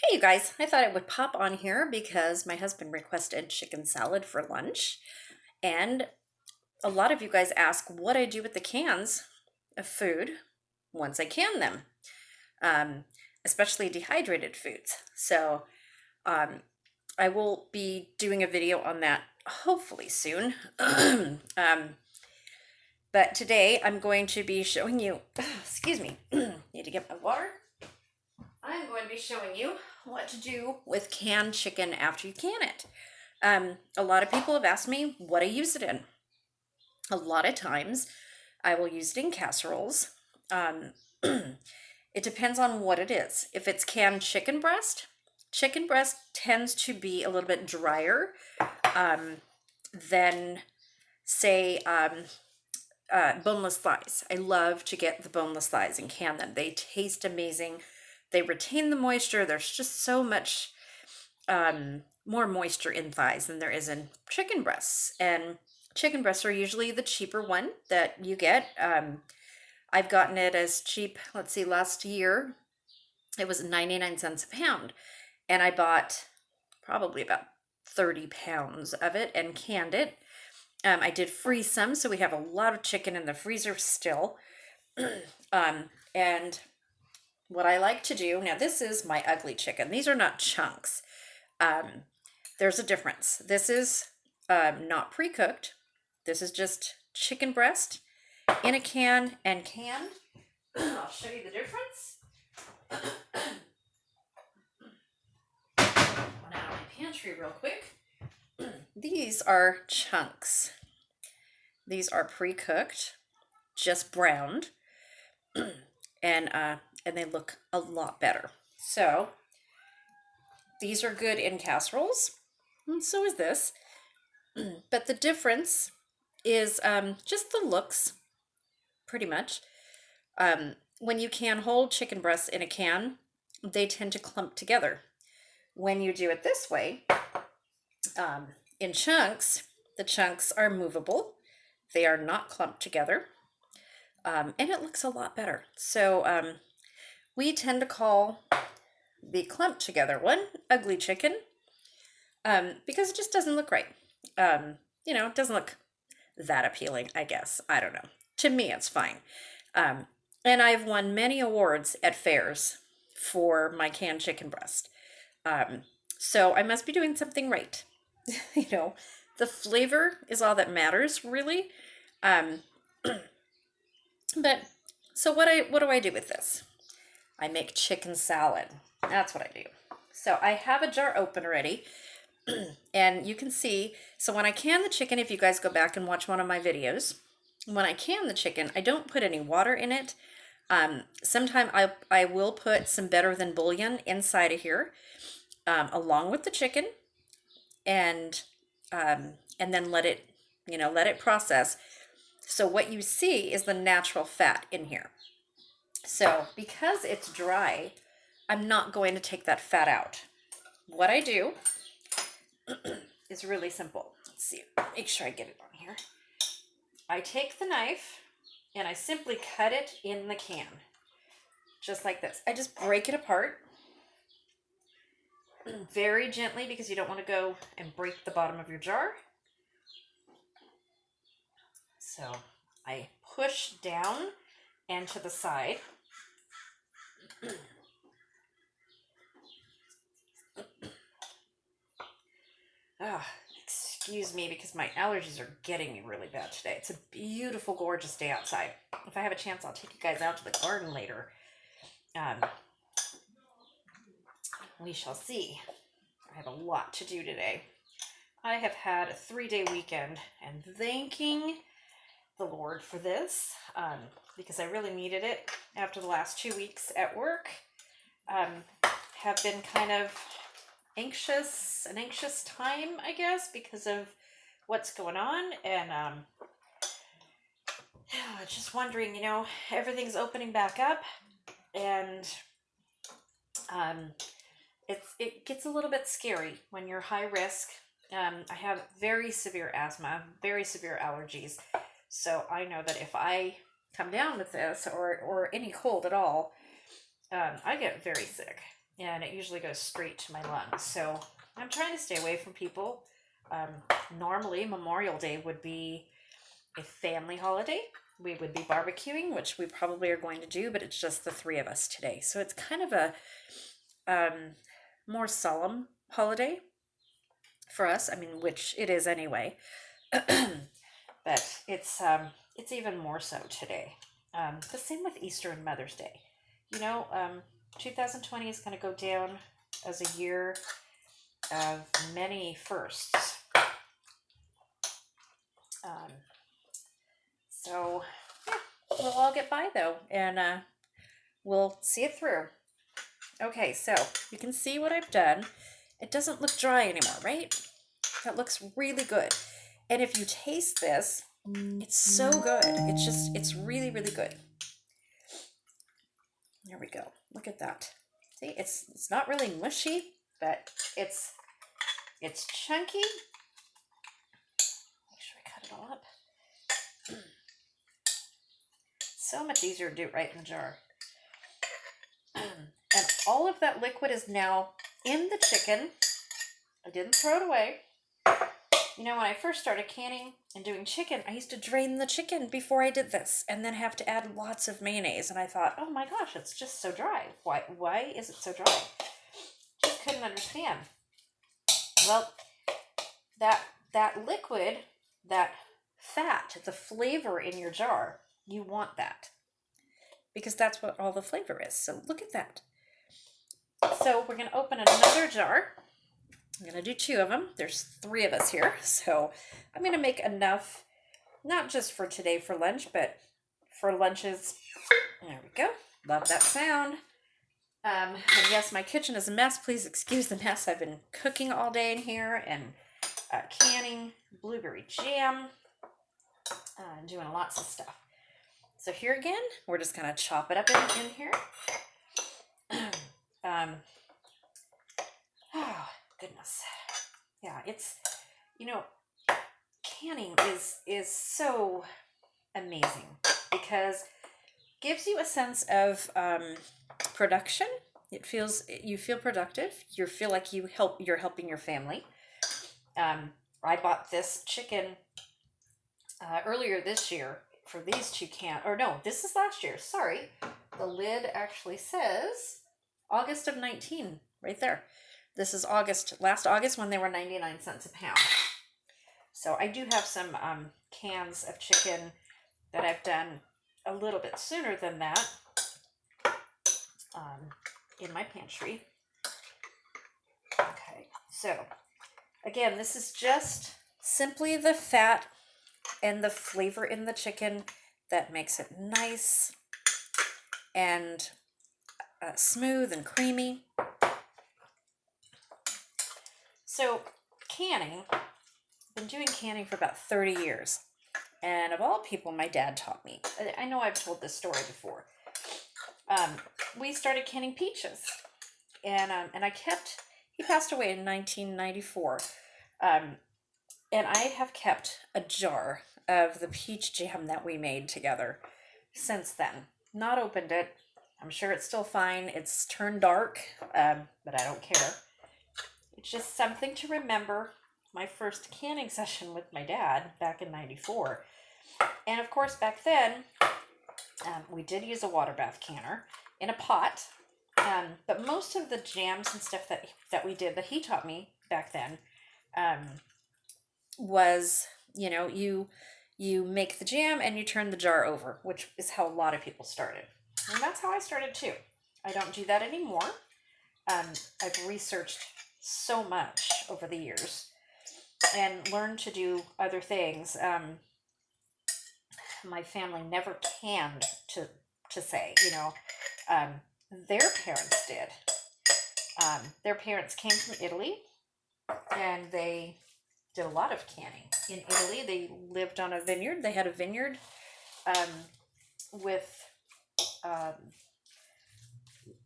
Hey, you guys, I thought I would pop on here because my husband requested chicken salad for lunch. And a lot of you guys ask what I do with the cans of food once I can them, um, especially dehydrated foods. So um, I will be doing a video on that hopefully soon. But today I'm going to be showing you, excuse me, need to get my water. I'm going to be showing you what to do with canned chicken after you can it. A lot of people have asked me what I use it in. A lot of times I will use it in casseroles. Um, it depends on what it is. If it's canned chicken breast tends to be a little bit drier um, than, say, boneless thighs. I love to get the boneless thighs and can them. They taste amazing. They retain the moisture. There's just so much more moisture in thighs than there is in chicken breasts. And chicken breasts are usually the cheaper one that you get. I've gotten it as cheap, let's see, last year it was 99 cents a pound. And I bought probably about 30 pounds of it and canned it. I did freeze some, so we have a lot of chicken in the freezer still. And what I like to do, now this is my ugly chicken. These are not chunks. There's a difference. This is not pre-cooked. This is just chicken breast in a can and canned. I'll show you the difference. One out of my pantry real quick. These are chunks. These are pre-cooked, just browned, and they look a lot better. So these are good in casseroles, and so is this. But the difference is just the looks, pretty much. When you can hold chicken breasts in a can, they tend to clump together. When you do it this way, in chunks, the chunks are movable. They are not clumped together, and it looks a lot better. So we tend to call the clumped together one ugly chicken because it just doesn't look right. It doesn't look that appealing, I guess. I don't know. To me, it's fine. And I've won many awards at fairs for my canned chicken breast. So I must be doing something right. The flavor is all that matters, really. But so what do I do with this? I make chicken salad. That's what I do. So I have a jar open already. And you can see, so when I can the chicken, if you guys go back and watch one of my videos, when I can the chicken, I don't put any water in it. Sometime I will put some Better Than bouillon inside of here, along with the chicken, and then let it process. So what you see is the natural fat in here. So because it's dry, I'm not going to take that fat out. What I do is really simple. Let's see, make sure I get it on here. I take the knife and I simply cut it in the can, just like this. I just break it apart very gently because you don't want to go and break the bottom of your jar. So I push down and to the side. Excuse me, because my allergies are getting me really bad today. It's a beautiful, gorgeous day outside. If I have a chance, I'll take you guys out to the garden later. We shall see. I have a lot to do today. I have had a 3-day weekend, and thanking the Lord for this, because I really needed it after the last 2 weeks at work. Have been kind of an anxious time, I guess, because of what's going on, and just wondering, everything's opening back up, and it gets a little bit scary when you're high risk. I have very severe asthma, very severe allergies, so I know that if I come down with this or any cold at all, I get very sick. and it usually goes straight to my lungs. So I'm trying to stay away from people. Normally, Memorial Day would be a family holiday. We would be barbecuing, which we probably are going to do, but it's just the three of us today. So it's kind of a more solemn holiday for us. I mean, which it is anyway, but it's even more so today. The same with Easter and Mother's Day. You know, 2020 is going to go down as a year of many firsts. Um, so yeah, we'll all get by though, and we'll see it through. Okay, so you can see what I've done. It doesn't look dry anymore, right? That looks really good. And if you taste this, it's so good. It's really, really good. There we go. Look at that. See, it's not really mushy, but it's chunky. Make sure I cut it all up. So much easier to do it right in the jar. And all of that liquid is now in the chicken. I didn't throw it away. You know, when I first started canning and doing chicken, I used to drain the chicken before I did this and then have to add lots of mayonnaise. And I thought, oh my gosh, it's just so dry. Why is it so dry? Just couldn't understand. Well, that liquid, that fat, the flavor in your jar, you want that. Because that's what all the flavor is. So look at that. So we're going to open another jar. I'm going to do 2 of them. There's 3 of us here. So I'm going to make enough, not just for today for lunch, but for lunches. There we go. Love that sound. And yes, my kitchen is a mess. Please excuse the mess. I've been cooking all day in here and canning blueberry jam, doing lots of stuff. So here again, we're just going to chop it up in here. Oh, goodness. Yeah, it's, you know, canning is so amazing because it gives you a sense of production. You feel productive. You feel like you're helping your family. I bought this chicken earlier this year for these 2 cans. Or no, this is last year. Sorry. The lid actually says August of 19 right there. This is last August when they were 99 cents a pound. So I do have some cans of chicken that I've done a little bit sooner than that in my pantry. Okay, so again, this is just simply the fat and the flavor in the chicken that makes it nice and smooth and creamy. So canning, I've been doing canning for about 30 years. And of all people, my dad taught me. I know I've told this story before. We started canning peaches. And he passed away in 1994. And I have kept a jar of the peach jam that we made together since then. Not opened it. I'm sure it's still fine. It's turned dark, but I don't care. It's just something to remember my first canning session with my dad back in 94. And of course, back then, we did use a water bath canner in a pot. But most of the jams and stuff that we did, that he taught me back then, was, you know, you make the jam and you turn the jar over, which is how a lot of people started. And that's how I started too. I don't do that anymore. I've researched so much over the years and learned to do other things. My family never canned to say, you know, their parents did. Their parents came from Italy and they did a lot of canning. In Italy, they lived on a vineyard. They had a vineyard with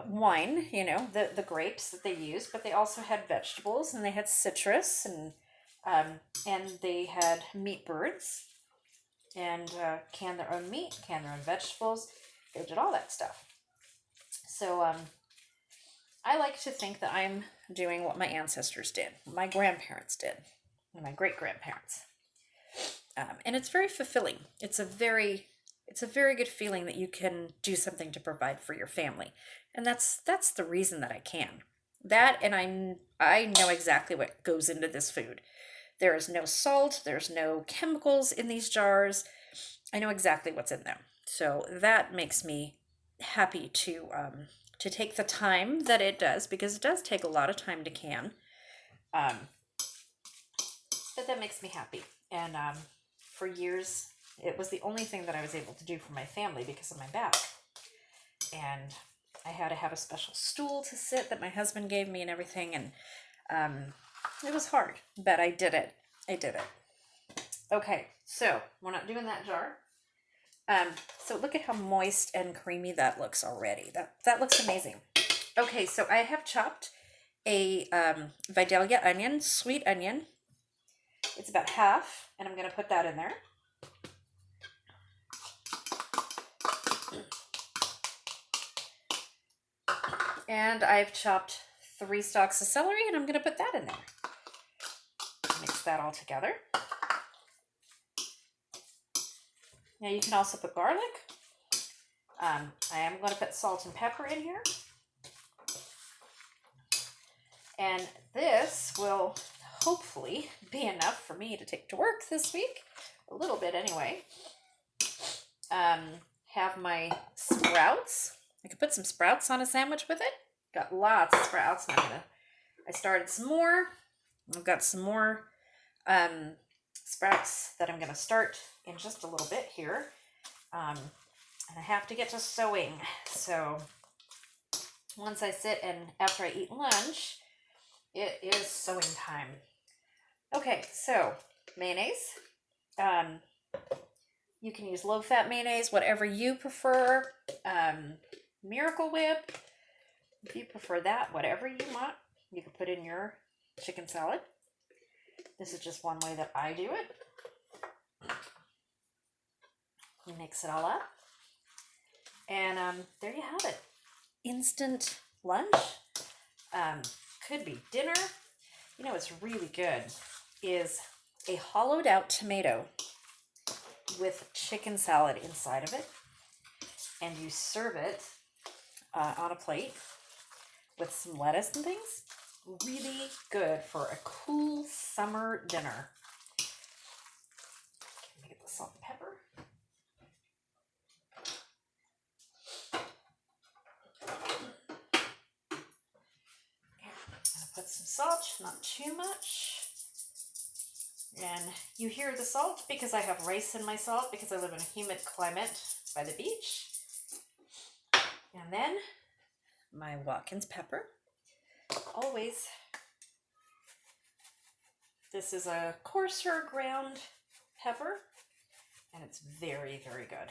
wine, you know, the grapes that they used, but they also had vegetables and they had citrus and they had meat birds and canned their own meat, canned their own vegetables. They did all that stuff. So I like to think that I'm doing what my ancestors did, my grandparents did, and my great grandparents. And it's very fulfilling. It's a very good feeling that you can do something to provide for your family, and that's the reason that I can. That, and I know exactly what goes into this food. There is no salt. There's no chemicals in these jars. I know exactly what's in them, so that makes me happy to take the time that it does, because it does take a lot of time to can. Um, but that makes me happy. And for years, it was the only thing that I was able to do for my family because of my back. And I had to have a special stool to sit that my husband gave me and everything. And it was hard, but I did it. I did it. Okay, so we're not doing that jar. So look at how moist and creamy that looks already. That looks amazing. Okay, so I have chopped a Vidalia onion, sweet onion. It's about half, and I'm going to put that in there. And I've chopped 3 stalks of celery, and I'm going to put that in there. Mix that all together. Now you can also put garlic. I am going to put salt and pepper in here. And this will hopefully be enough for me to take to work this week. A little bit anyway. Have my sprouts. I could put some sprouts on a sandwich with it. Got lots of sprouts. I started some more. I've got some more sprouts that I'm going to start in just a little bit here. And I have to get to sewing. So once I sit and after I eat lunch, it is sewing time. Okay, so mayonnaise. You can use low-fat mayonnaise, whatever you prefer. Miracle Whip, if you prefer that, whatever you want, you can put in your chicken salad. This is just one way that I do it. Mix it all up. And there you have it. Instant lunch. Could be dinner. You know what's really good is a hollowed out tomato with chicken salad inside of it. And you serve it on a plate with some lettuce and things. Really good for a cool summer dinner. Let me get the salt and pepper. I'm gonna put some salt, not too much. And you hear the salt because I have rice in my salt because I live in a humid climate by the beach. And then my Watkins pepper. Always. This is a coarser ground pepper, and it's very, very good.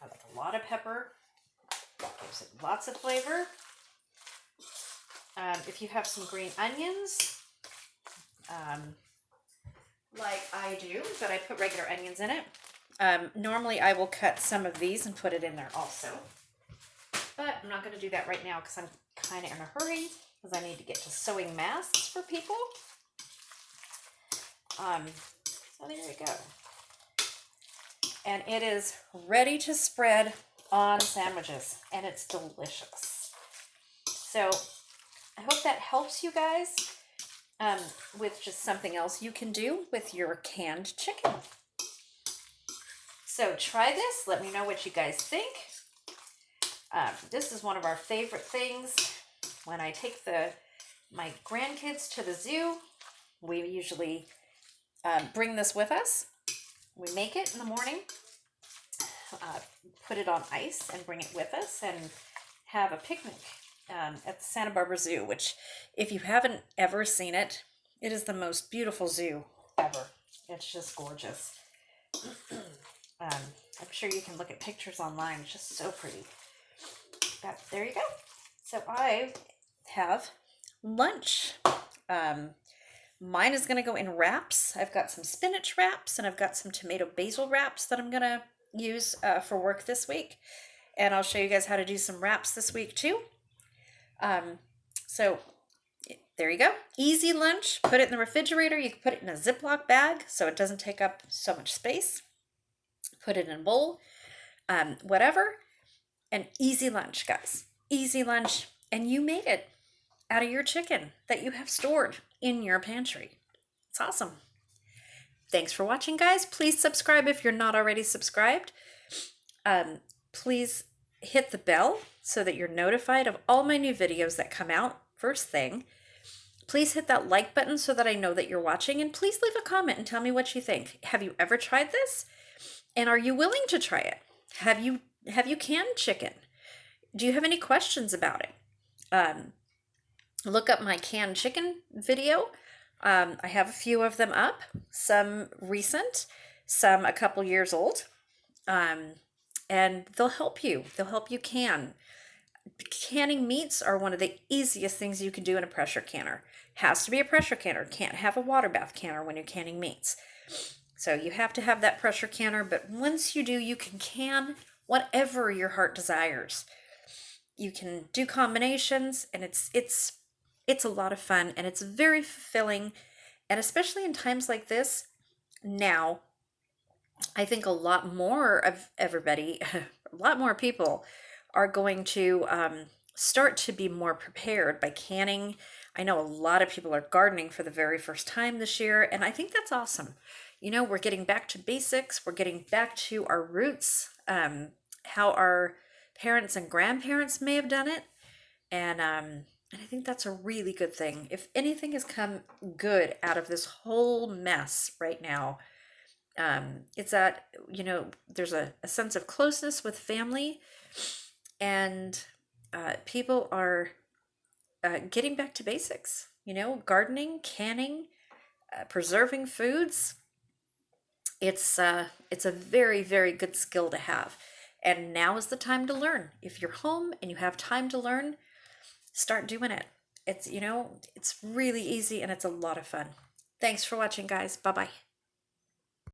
I like a lot of pepper. Gives it lots of flavor. If you have some green onions, like I do, but I put regular onions in it. Normally I will cut some of these and put it in there also. But I'm not going to do that right now because I'm kind of in a hurry because I need to get to sewing masks for people. So there you go. And it is ready to spread on sandwiches, and it's delicious. So I hope that helps you guys with just something else you can do with your canned chicken. So try this. Let me know what you guys think. This is one of our favorite things. When I take my grandkids to the zoo, we usually bring this with us. We make it in the morning, put it on ice and bring it with us and have a picnic at the Santa Barbara Zoo, which if you haven't ever seen it, it is the most beautiful zoo ever. It's just gorgeous. I'm sure you can look at pictures online. It's just so pretty. But there you go. So I have lunch. Mine is going to go in wraps. I've got some spinach wraps and I've got some tomato basil wraps that I'm going to use for work this week. And I'll show you guys how to do some wraps this week too. So there you go. Easy lunch. Put it in the refrigerator. You can put it in a Ziploc bag so it doesn't take up so much space. Put it in a bowl, whatever. An easy lunch, guys. Easy lunch. And you made it out of your chicken that you have stored in your pantry. It's awesome. Thanks for watching, guys. Please subscribe if you're not already subscribed. Please hit the bell so that you're notified of all my new videos that come out first thing. Please hit that like button so that I know that you're watching, and please leave a comment and tell me what you think. Have you ever tried this? And are you willing to try it? Have you canned chicken? Do you have any questions about it? Look up my canned chicken video. I have a few of them up, some recent, some a couple years old, and they'll help you. They'll help you can. Canning meats are one of the easiest things you can do in a pressure canner. Has to be a pressure canner. Can't have a water bath canner when you're canning meats. So you have to have that pressure canner, but once you do, you can can whatever your heart desires. You can do combinations, and it's a lot of fun, and it's very fulfilling. And especially in times like this, now, I think a lot more of everybody, a lot more people are going to start to be more prepared by canning. I know a lot of people are gardening for the very first time this year, and I think that's awesome. You know, we're getting back to basics. We're getting back to our roots, how our parents and grandparents may have done it. And I think that's a really good thing. If anything has come good out of this whole mess right now, it's that, you know, there's a sense of closeness with family, and people are getting back to basics, you know, gardening, canning, preserving foods. It's a very, very good skill to have. And now is the time to learn. If you're home and you have time to learn, start doing it. It's, you know, it's really easy and it's a lot of fun. Thanks for watching, guys. Bye-bye.